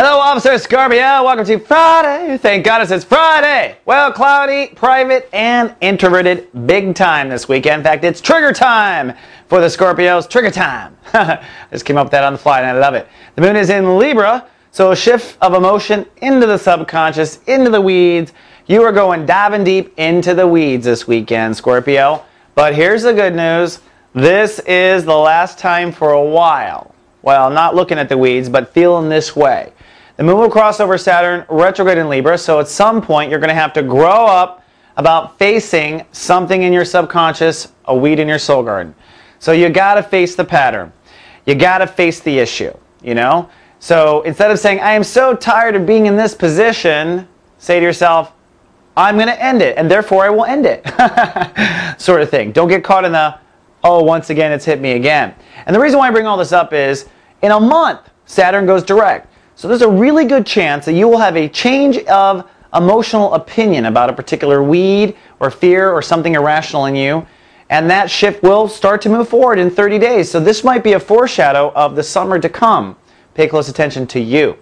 Hello, Officer Scorpio. Welcome to Friday. Thank goodness it's Friday. Well, cloudy, private, and introverted big time this weekend. In fact, it's trigger time for the Scorpios. Trigger time. I just came up with that on the fly, and I love it. The moon is in Libra, so a shift of emotion into the subconscious, into the weeds. You are going diving deep into the weeds this weekend, Scorpio. But here's the good news. This is the last time for a while. Well, not looking at the weeds, but feeling this way. The moon will cross over Saturn, retrograde in Libra, so at some point you're going to have to grow up about facing something in your subconscious, a weed in your soul garden. So you got to face the pattern. You got to face the issue, you know? So instead of saying, I am so tired of being in this position, say to yourself, I'm going to end it, and therefore I will end it, sort of thing. Don't get caught in the, oh, once again it's hit me again. And the reason why I bring all this up is, in a month, Saturn goes direct. So there's a really good chance that you will have a change of emotional opinion about a particular weed or fear or something irrational in you. And that shift will start to move forward in 30 days. So this might be a foreshadow of the summer to come. Pay close attention to you.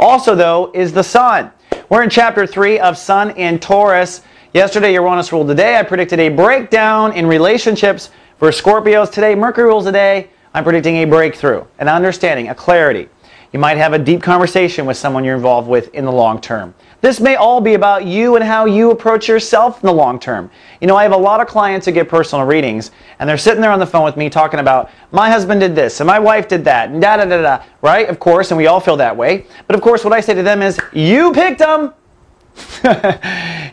Also, though, is the sun. We're in Chapter 3 of Sun in Taurus. Yesterday, Uranus ruled the day. I predicted a breakdown in relationships for Scorpios. Today, Mercury rules the day. I'm predicting a breakthrough, an understanding, a clarity. You might have a deep conversation with someone you're involved with in the long term. This may all be about you and how you approach yourself in the long term. You know, I have a lot of clients who get personal readings, and they're sitting there on the phone with me talking about, my husband did this, and my wife did that, and da-da-da-da, right? Of course, and we all feel that way. But of course, what I say to them is, you picked them.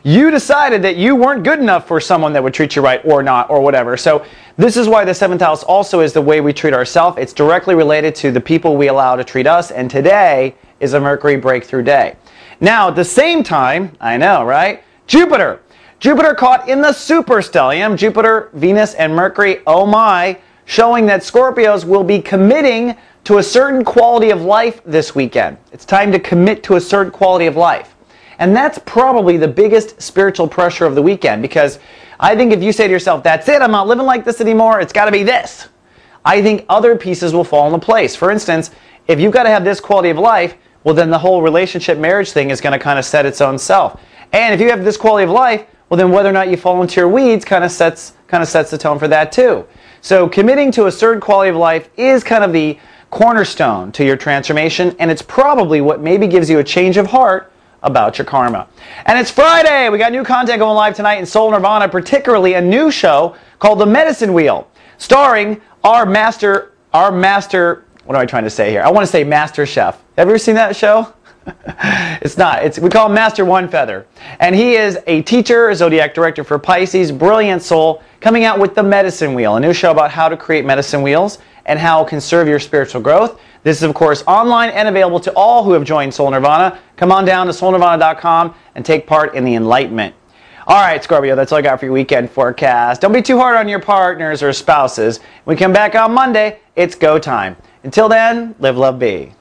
You decided that you weren't good enough for someone that would treat you right or not or whatever. So this is why the 7th house also is the way we treat ourselves. It's directly related to the people we allow to treat us, and today is a Mercury breakthrough day. Now at the same time, I know, right? Jupiter caught in the superstellium, Jupiter, Venus, and Mercury, oh my, showing that Scorpios will be committing to a certain quality of life this weekend. It's time to commit to a certain quality of life. And that's probably the biggest spiritual pressure of the weekend, because I think if you say to yourself, that's it, I'm not living like this anymore, it's got to be this, I think other pieces will fall into place. For instance, if you've got to have this quality of life, well then the whole relationship marriage thing is going to kind of set its own self. And if you have this quality of life, well then whether or not you fall into your weeds kind of sets the tone for that too. So committing to a certain quality of life is kind of the cornerstone to your transformation, and it's probably what maybe gives you a change of heart about your karma. And it's Friday. We got new content going live tonight in Soul Nirvana, particularly a new show called The Medicine Wheel, starring our master, what am I trying to say here? I want to say Master Chef. Have you ever seen that show? It's not. We call him Master One Feather. And he is a teacher, a zodiac director for Pisces, brilliant soul, coming out with The Medicine Wheel, a new show about how to create medicine wheels and how it can serve your spiritual growth. This is, of course, online and available to all who have joined Soul Nirvana. Come on down to soulnirvana.com and take part in the enlightenment. All right, Scorpio, that's all I got for your weekend forecast. Don't be too hard on your partners or spouses. When we come back on Monday, it's go time. Until then, live, love, be.